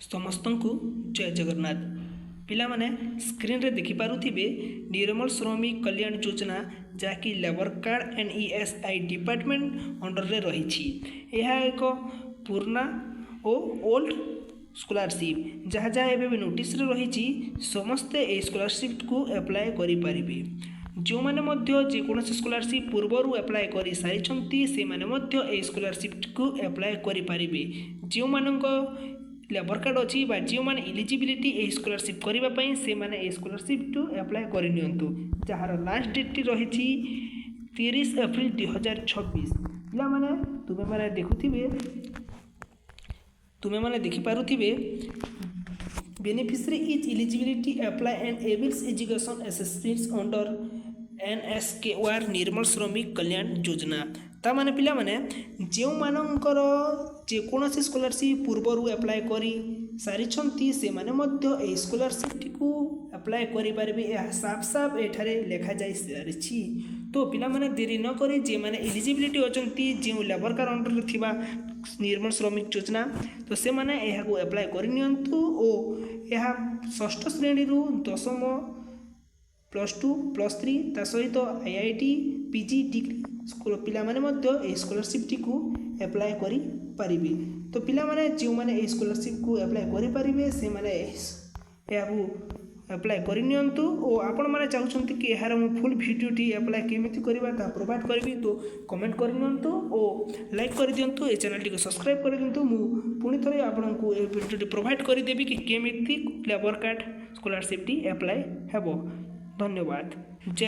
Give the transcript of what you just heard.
समस्त को जय जगन्नाथ। पिला माने स्क्रीन रे देखि पारुथिबे निर्मल श्रमिक कल्याण योजना जाकि labour card NESI department under रे रही। यह एक पुराना और ओल्ड स्कॉलरशिप जहाँ जहाँ एवं भी नोटिस रे रही समस्ते ए स्कॉलरशिप को अप्लाई करि पारिबे। जो माने मध्य जेकोसी स्कॉलरशिप पूर्वर अप्लाई कर सारी से माने मध्य ए स्कॉलरशिप को अप्लाई करि पारिबे। जो मानक लेबर कार्ड अच्छी जो मैंने इलिजिबिलिटी ए स्कॉलरशिप करने से माने ए स्कॉलरशिप टू अप्लाई करनियंतु जार लास्ट डेट रही 30 एप्रिल 2026। पिला माने तुम्हें माने देखि पारुथिबे beneficiary is eligibility apply and ables education assistance under NSKOR Nirmal Shramik Kalyan योजना। ता माने पिला माने जो मानकर जेकोसी स्कॉलरशिप पूर्वर अप्लाई करी सारी से माने मध्य ए स्कॉलरशिप को अप्लाई करि पारिबे। यह साफ साफ एठारे लेखा जाई सारी। तो पिला माने देरी न करी जे माने एलिजिबिलिटी अछंती जे लेबर कार्ड अंडर थिबा निर्मल श्रमिक योजना तो से माने एहा को अप्लाई करनियंतु ओ एहा षष्ठ श्रेणी रु दशम +2 +3 ता सहित IIT PG डिग्री पिला माने मध्य ए स्कॉलरशिप को अप्लाई करि पारिबे। तो पिला माने जो माने ए स्कॉलरशिप को अप्लाई करि पारिबे से माने एहा को अप्लाई करनियंतु और आपण माने चाहुछंती कि एहार मु फुल वीडियोटी अप्लाई केमिति करबा ता प्रोवाइड करबी। तो कमेंट करनियंतु और लाइक कर दियंतु ए चैनल को सब्सक्राइब कर दियंतु। मु पुनी थरे आपनकु ए वीडियोटी प्रोवाइड कर देबी कि केमिति labour card scholarship T apply हेबो। धन्यवाद। जय